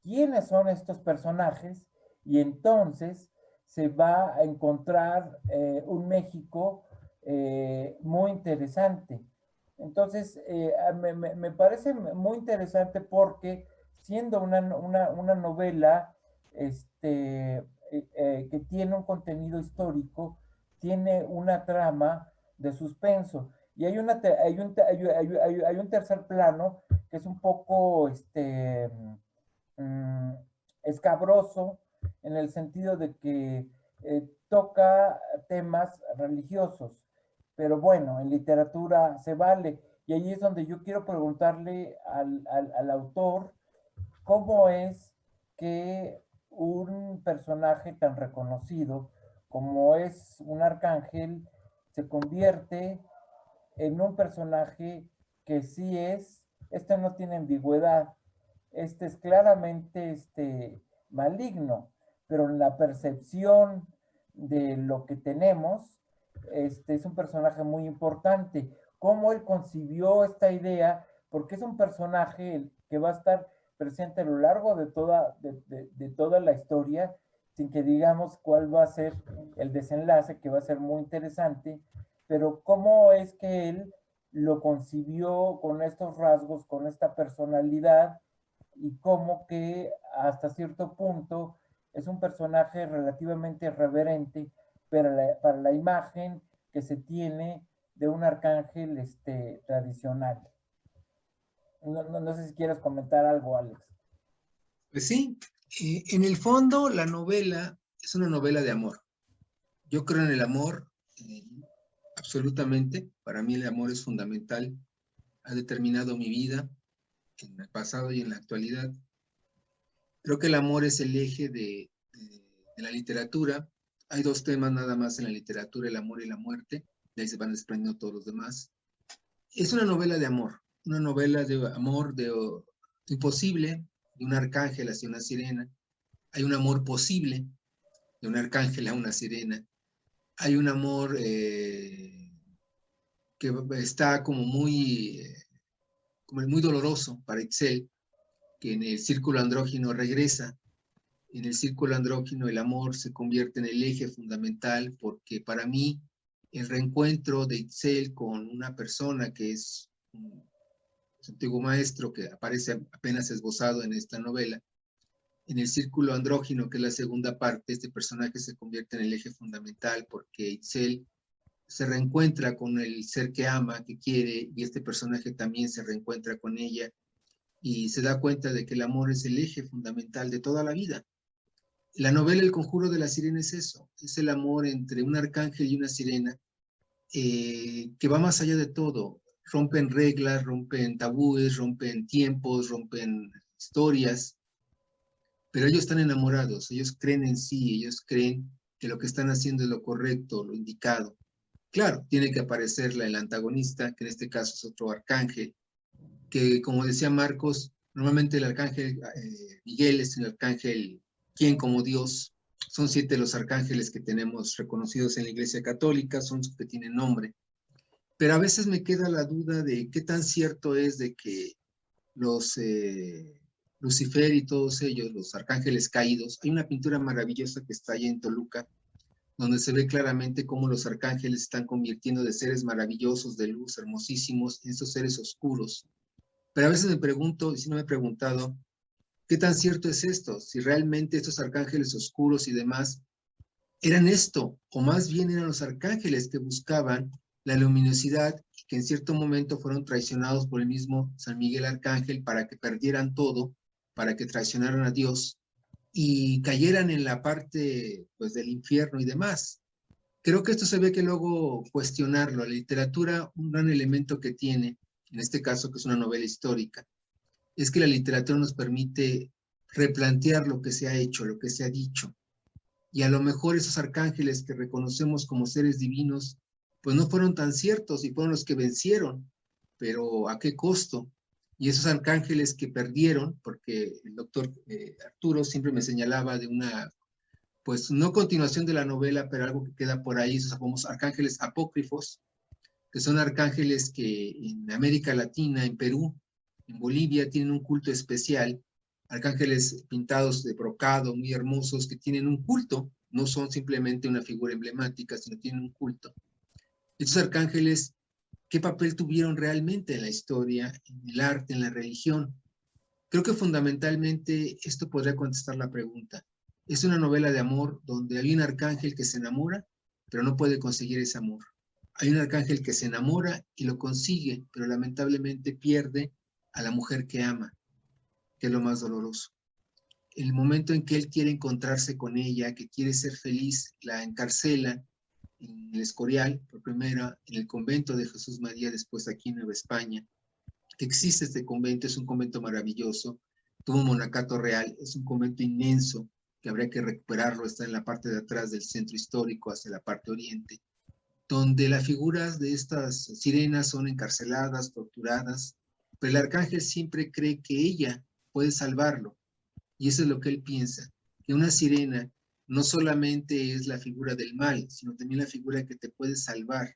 Speaker 3: quiénes son estos personajes, y entonces se va a encontrar un México muy interesante. Entonces, me parece muy interesante porque siendo una novela que tiene un contenido histórico, tiene una trama de suspenso. Y hay un tercer plano que es un poco mm, escabroso, en el sentido de que toca temas religiosos, pero bueno, en literatura se vale. Y ahí es donde yo quiero preguntarle al autor cómo es que un personaje tan reconocido como es un arcángel se convierte en un personaje que sí es, no tiene ambigüedad, es claramente maligno, pero en la percepción de lo que tenemos, es un personaje muy importante. Cómo él concibió esta idea, porque es un personaje que va a estar presente a lo largo de toda la historia, sin que digamos cuál va a ser el desenlace, que va a ser muy interesante, pero cómo es que él lo concibió con estos rasgos, con esta personalidad, y cómo que hasta cierto punto es un personaje relativamente reverente para la imagen que se tiene de un arcángel tradicional. No sé si quieres comentar algo, Alex.
Speaker 4: Pues sí, en el fondo la novela es una novela de amor. Yo creo en el amor absolutamente. Para mí el amor es fundamental. Ha determinado mi vida en el pasado y en la actualidad. Creo que el amor es el eje de la literatura. Hay dos temas nada más en la literatura, el amor y la muerte. De ahí se van desprendiendo todos los demás. Es una novela de amor imposible, de un arcángel hacia una sirena. Hay un amor posible, de un arcángel a una sirena. Hay un amor que está como muy doloroso para Itzel, que en el círculo andrógino regresa. En el círculo andrógino el amor se convierte en el eje fundamental, porque para mí el reencuentro de Itzel con una persona que es un antiguo maestro, que aparece apenas esbozado en esta novela, en el círculo andrógino, que es la segunda parte, este personaje se convierte en el eje fundamental, porque Itzel se reencuentra con el ser que ama, que quiere, y este personaje también se reencuentra con ella, y se da cuenta de que el amor es el eje fundamental de toda la vida. La novela El Conjuro de la Sirena es eso, es el amor entre un arcángel y una sirena, que va más allá de todo. Rompen reglas, rompen tabúes, rompen tiempos, rompen historias, pero ellos están enamorados, ellos creen en sí, ellos creen que lo que están haciendo es lo correcto, lo indicado. Claro, tiene que aparecer el antagonista, que en este caso es otro arcángel, que como decía Marcos, normalmente el arcángel Miguel es el arcángel quien como Dios. Son 7 los arcángeles que tenemos reconocidos en la Iglesia Católica, son los que tienen nombre. Pero a veces me queda la duda de qué tan cierto es de que los Lucifer y todos ellos, los arcángeles caídos, hay una pintura maravillosa que está allá en Toluca, donde se ve claramente cómo los arcángeles están convirtiendo de seres maravillosos, de luz, hermosísimos, en esos seres oscuros. Pero a veces me pregunto, y si no me he preguntado, ¿qué tan cierto es esto? Si realmente estos arcángeles oscuros y demás eran esto, o más bien eran los arcángeles que buscaban la luminosidad y que en cierto momento fueron traicionados por el mismo San Miguel Arcángel para que perdieran todo, para que traicionaran a Dios y cayeran en la parte pues del infierno y demás. Creo que esto se ve que luego cuestionarlo. La literatura, un gran elemento que tiene, en este caso que es una novela histórica, es que la literatura nos permite replantear lo que se ha hecho, lo que se ha dicho. Y a lo mejor esos arcángeles que reconocemos como seres divinos, pues no fueron tan ciertos y fueron los que vencieron, pero ¿a qué costo? Y esos arcángeles que perdieron, porque el doctor Arturo siempre me señalaba de una, pues no continuación de la novela, pero algo que queda por ahí, esos famosos arcángeles apócrifos, que son arcángeles que en América Latina, en Perú, en Bolivia, tienen un culto especial, arcángeles pintados de brocado, muy hermosos, que tienen un culto, no son simplemente una figura emblemática, sino tienen un culto. Estos arcángeles, ¿qué papel tuvieron realmente en la historia, en el arte, en la religión? Creo que fundamentalmente esto podría contestar la pregunta. Es una novela de amor donde hay un arcángel que se enamora, pero no puede conseguir ese amor. Hay un arcángel que se enamora y lo consigue, pero lamentablemente pierde a la mujer que ama, que es lo más doloroso. El momento en que él quiere encontrarse con ella, que quiere ser feliz, la encarcelan en el Escorial, por primera, en el convento de Jesús María, después aquí en Nueva España. Existe este convento, es un convento maravilloso, tuvo un monacato real, es un convento inmenso, que habría que recuperarlo, está en la parte de atrás del centro histórico, hacia la parte oriente, donde las figuras de estas sirenas son encarceladas, torturadas, pero el arcángel siempre cree que ella puede salvarlo, y eso es lo que él piensa, que una sirena no solamente es la figura del mal, sino también la figura que te puede salvar,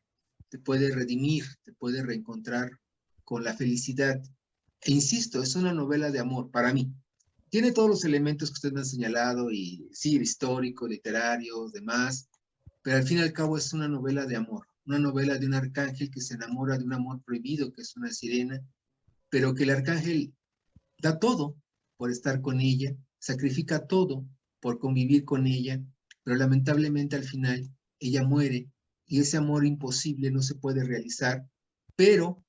Speaker 4: te puede redimir, te puede reencontrar con la felicidad. E insisto, es una novela de amor para mí. Tiene todos los elementos que ustedes me han señalado, y sí, histórico, literario, demás, pero al fin y al cabo es una novela de amor, una novela de un arcángel que se enamora de un amor prohibido, que es una sirena, pero que el arcángel da todo por estar con ella, sacrifica todo por convivir con ella, pero lamentablemente al final ella muere y ese amor imposible no se puede realizar, pero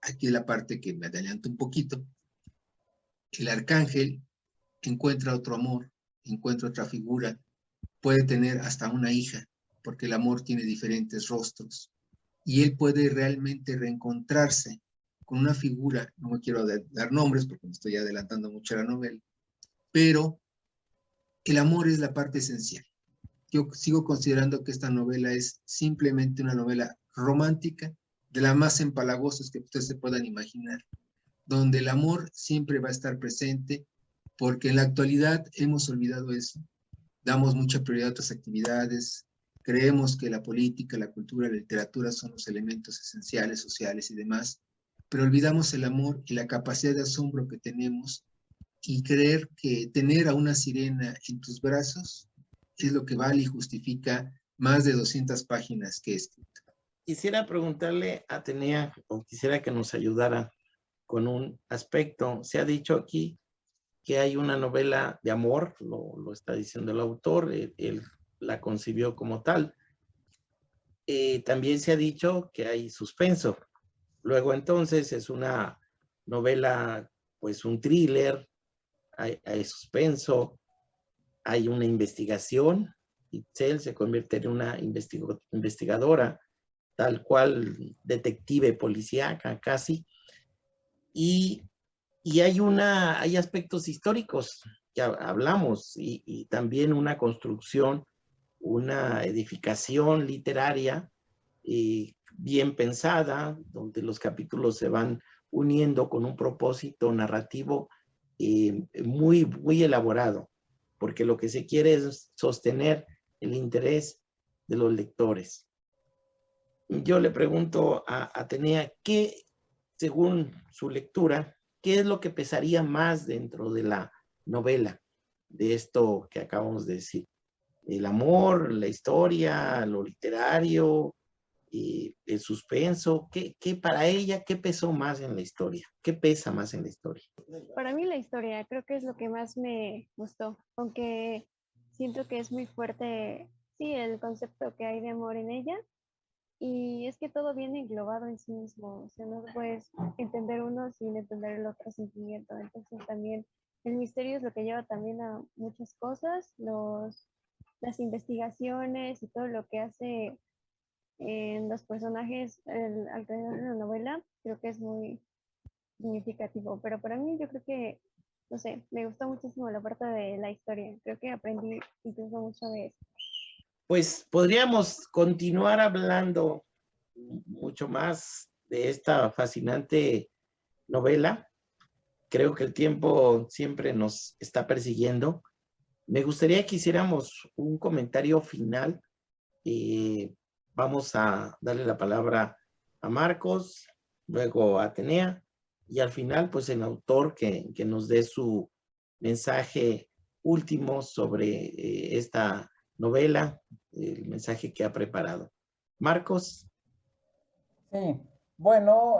Speaker 4: aquí es la parte que me adelanto un poquito, el arcángel encuentra otro amor, encuentra otra figura, puede tener hasta una hija, porque el amor tiene diferentes rostros, y él puede realmente reencontrarse con una figura, no me quiero dar nombres porque me estoy adelantando mucho a la novela, pero el amor es la parte esencial. Yo sigo considerando que esta novela es simplemente una novela romántica, de las más empalagosas que ustedes se puedan imaginar, donde el amor siempre va a estar presente, porque en la actualidad hemos olvidado eso, damos mucha prioridad a otras actividades, creemos que la política, la cultura, la literatura son los elementos esenciales, sociales y demás, pero olvidamos el amor y la capacidad de asombro que tenemos, y creer que tener a una sirena en tus brazos es lo que vale y justifica más de 200 páginas que he escrito.
Speaker 5: Quisiera preguntarle a Atenea, o quisiera que nos ayudara con un aspecto. Se ha dicho aquí que hay una novela de amor, lo está diciendo el autor, él la concibió como tal. También se ha dicho que hay suspenso. Luego entonces es una novela, pues un thriller, hay suspenso, hay una investigación. Itzel se convierte en una investigadora, tal cual detective policíaca casi. Y hay aspectos históricos que hablamos, y también una construcción, una edificación literaria bien pensada, donde los capítulos se van uniendo con un propósito narrativo muy elaborado, porque lo que se quiere es sostener el interés de los lectores. Yo le pregunto a Atenea, ¿qué, según su lectura, qué es lo que pesaría más dentro de la novela de esto que acabamos de decir? ¿El amor, la historia, lo literario, el suspenso? ¿Qué para ella, qué pesó más en la historia? ¿Qué pesa más en la historia?
Speaker 2: Para mí la historia creo que es lo que más me gustó, aunque siento que es muy fuerte, sí, el concepto que hay de amor en ella. Y es que todo viene englobado en sí mismo, o sea, no puedes entender uno sin entender el otro sentimiento. Entonces también el misterio es lo que lleva también a muchas cosas, las investigaciones y todo lo que hace en los personajes alrededor de la novela, creo que es muy significativo. Pero para mí yo creo que, no sé, me gustó muchísimo la parte de la historia, creo que aprendí incluso mucho de eso.
Speaker 5: Pues podríamos continuar hablando mucho más de esta fascinante novela. Creo que el tiempo siempre nos está persiguiendo. Me gustaría que hiciéramos un comentario final. Vamos a darle la palabra a Marcos, luego a Atenea, y al final, pues el autor que nos dé su mensaje último sobre esta novela, el mensaje que ha preparado. Marcos.
Speaker 3: Sí, bueno,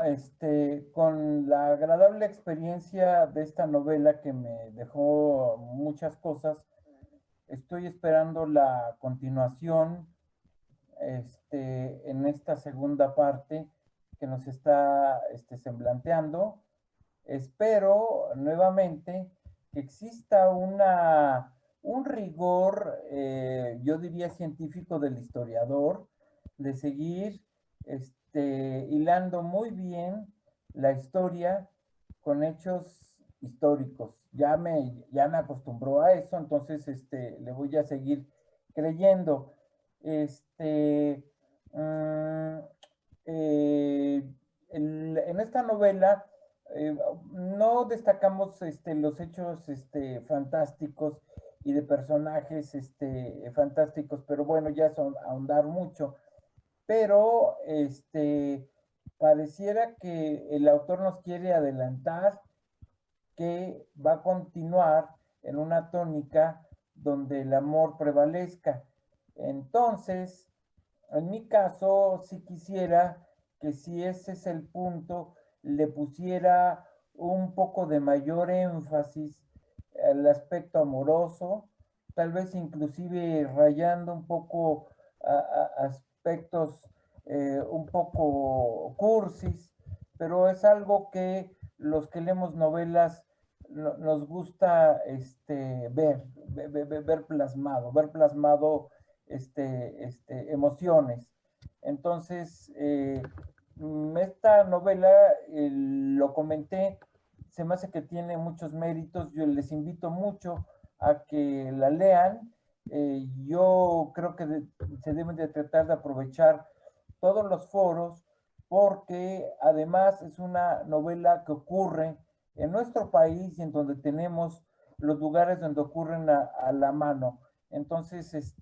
Speaker 3: con la agradable experiencia de esta novela que me dejó muchas cosas, estoy esperando la continuación, en esta segunda parte que nos está, semblanteando. Espero nuevamente que exista un rigor, yo diría científico del historiador, de seguir hilando muy bien la historia con hechos históricos. Ya me acostumbró a eso, entonces le voy a seguir creyendo. Este, mm, en esta novela no destacamos los hechos fantásticos y de personajes fantásticos, pero bueno, ya son ahondar mucho. Pero pareciera que el autor nos quiere adelantar que va a continuar en una tónica donde el amor prevalezca. Entonces, en mi caso, sí quisiera que si ese es el punto, le pusiera un poco de mayor énfasis al aspecto amoroso, tal vez inclusive rayando un poco aspectos un poco cursis, pero es algo que los que leemos novelas nos gusta ver plasmado emociones. Entonces, esta novela, lo comenté, se me hace que tiene muchos méritos. Yo les invito mucho a que la lean. Yo creo que se deben de tratar de aprovechar todos los foros porque además es una novela que ocurre en nuestro país y en donde tenemos los lugares donde ocurren a la mano. Entonces,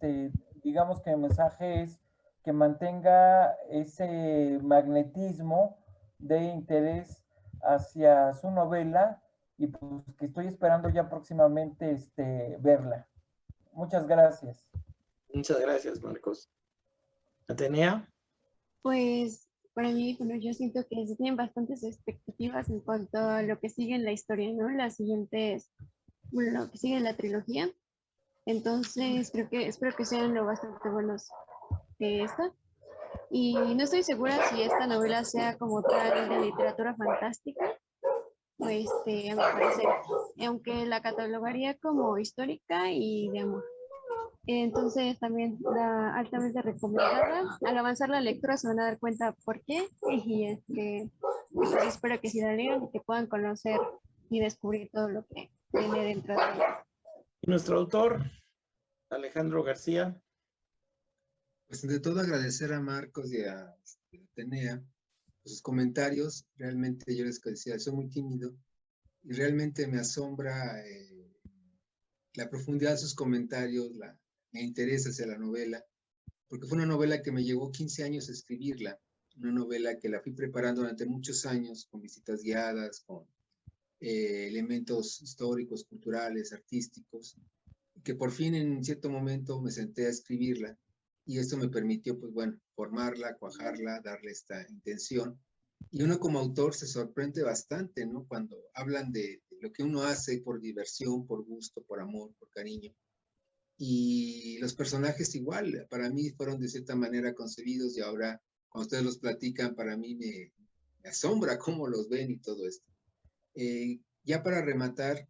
Speaker 3: digamos que el mensaje es que mantenga ese magnetismo de interés hacia su novela y pues que estoy esperando ya próximamente verla. Muchas gracias.
Speaker 5: Muchas gracias, Marcos. Atenea.
Speaker 2: Pues para mí, bueno, yo siento que se tienen bastantes expectativas en cuanto a lo que sigue en la historia, ¿no? Las siguientes, bueno, lo que sigue en la trilogía. Entonces, espero que sean lo bastante buenos que esta. Y no estoy segura si esta novela sea como tal de literatura fantástica, o a mi parecer, aunque la catalogaría como histórica y de amor. Entonces también la altamente recomendada. Al avanzar la lectura se van a dar cuenta por qué y pues espero que si la lean y que puedan conocer y descubrir todo lo que viene dentro de ella.
Speaker 5: Y nuestro autor, Alejandro García.
Speaker 4: Pues de todo agradecer a Marcos y a Atenea sus comentarios. Realmente yo les decía, soy muy tímido y realmente me asombra la profundidad de sus comentarios, me interesa hacia la novela, porque fue una novela que me llevó 15 años escribirla, una novela que la fui preparando durante muchos años con visitas guiadas, con elementos históricos, culturales, artísticos, que por fin en cierto momento me senté a escribirla y esto me permitió, pues bueno, formarla, cuajarla, darle esta intención. Y uno como autor se sorprende bastante, ¿no? Cuando hablan de lo que uno hace por diversión, por gusto, por amor, por cariño. Y los personajes igual, para mí fueron de cierta manera concebidos y ahora cuando ustedes los platican, para mí me asombra cómo los ven y todo esto. Ya para rematar,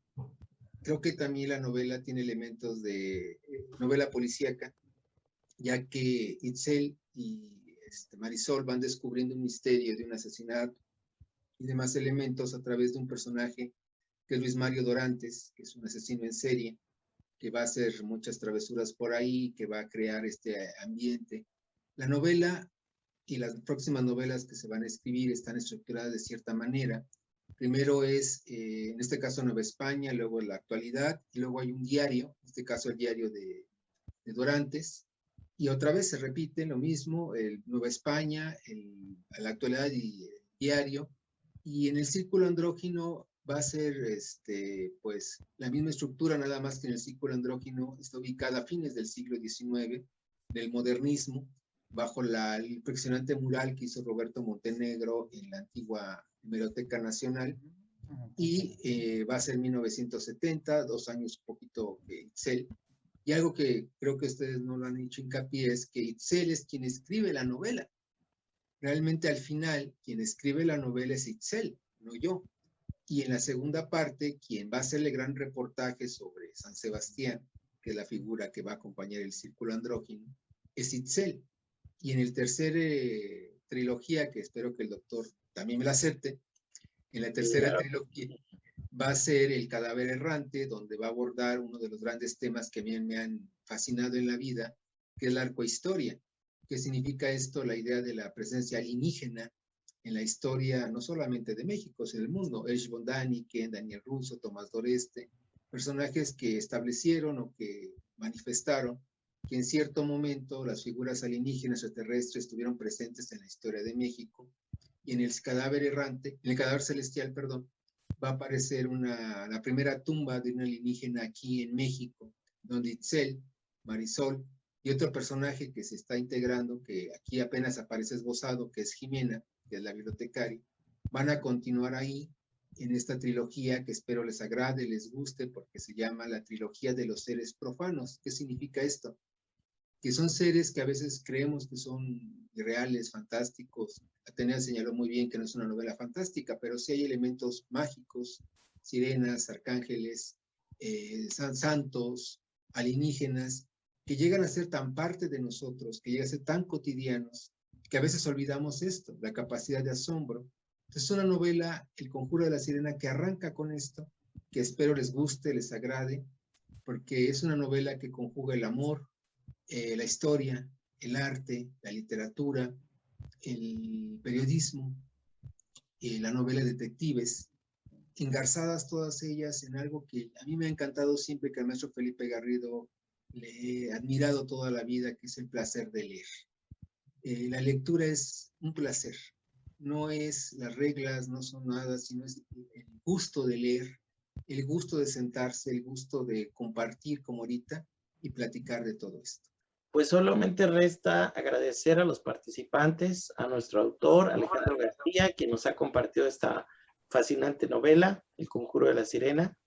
Speaker 4: creo que también la novela tiene elementos de novela policíaca, ya que Itzel y Marisol van descubriendo un misterio de un asesinato y demás elementos a través de un personaje que es Luis Mario Dorantes, que es un asesino en serie, que va a hacer muchas travesuras por ahí, que va a crear este ambiente. La novela y las próximas novelas que se van a escribir están estructuradas de cierta manera. Primero es, en este caso, Nueva España, luego la actualidad, y luego hay un diario, en este caso el diario de Dorantes, y otra vez se repite lo mismo, el Nueva España, la actualidad y el diario, y en el círculo andrógino va a ser pues, la misma estructura, nada más que en el círculo andrógino está ubicada a fines del siglo XIX, del modernismo, bajo el impresionante mural que hizo Roberto Montenegro en la antigua Hemeroteca Nacional, y va a ser 1970, 2 años un poquito de Itzel. Y algo que creo que ustedes no lo han hecho hincapié es que Itzel es quien escribe la novela. Realmente al final, quien escribe la novela es Itzel, no yo. Y en la segunda parte, quien va a hacerle gran reportaje sobre San Sebastián, que es la figura que va a acompañar el círculo andrógino, es Itzel. Y en el tercer trilogía, que espero que el doctor también me la acepte, en la tercera trilogía va a ser El cadáver errante, donde va a abordar uno de los grandes temas que a mí me han fascinado en la vida, que es la arcohistoria. ¿Qué significa esto? La idea de la presencia alienígena en la historia, no solamente de México, sino del mundo. Erich von Däniken, Daniel Russo, Tomás Doreste, personajes que establecieron o que manifestaron que en cierto momento las figuras alienígenas o terrestres estuvieron presentes en la historia de México, y en el cadáver errante, en el cadáver celestial, perdón, va a aparecer la primera tumba de un alienígena aquí en México, donde Itzel, Marisol y otro personaje que se está integrando, que aquí apenas aparece esbozado, que es Jimena, que es la bibliotecaria, van a continuar ahí en esta trilogía que espero les agrade, les guste, porque se llama la trilogía de los seres profanos. ¿Qué significa esto? Que son seres que a veces creemos que son irreales, fantásticos. Atenea señaló muy bien que no es una novela fantástica, pero sí hay elementos mágicos, sirenas, arcángeles, santos, alienígenas, que llegan a ser tan parte de nosotros, que llegan a ser tan cotidianos, que a veces olvidamos esto, la capacidad de asombro. Entonces es una novela, El Conjuro de la Sirena, que arranca con esto, que espero les guste, les agrade, porque es una novela que conjuga el amor, la historia, el arte, la literatura, el periodismo, la novela de detectives, engarzadas todas ellas en algo que a mí me ha encantado siempre, que al maestro Felipe Garrido le he admirado toda la vida, que es el placer de leer. La lectura es un placer, no es las reglas, no son nada, sino es el gusto de leer, el gusto de sentarse, el gusto de compartir como ahorita y platicar de todo esto.
Speaker 5: Pues solamente resta agradecer a los participantes, a nuestro autor, Alejandro García, quien nos ha compartido esta fascinante novela, El Conjuro de la Sirena,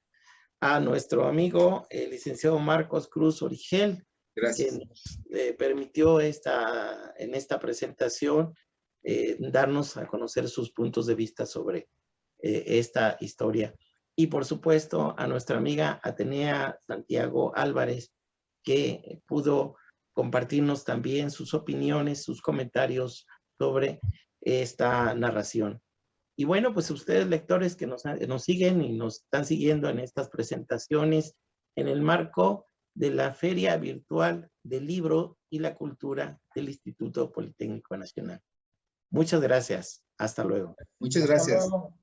Speaker 5: a nuestro amigo, el licenciado Marcos Cruz Origel,
Speaker 4: Gracias.
Speaker 5: que nos permitió en esta presentación darnos a conocer sus puntos de vista sobre esta historia. Y por supuesto a nuestra amiga Atenea Santiago Álvarez, que pudo compartirnos también sus opiniones, sus comentarios sobre esta narración. Y bueno, pues ustedes lectores que nos siguen y nos están siguiendo en estas presentaciones en el marco de la Feria Virtual del Libro y la Cultura del Instituto Politécnico Nacional. Muchas gracias. Hasta luego.
Speaker 4: Muchas
Speaker 3: Hasta
Speaker 4: gracias.
Speaker 3: luego.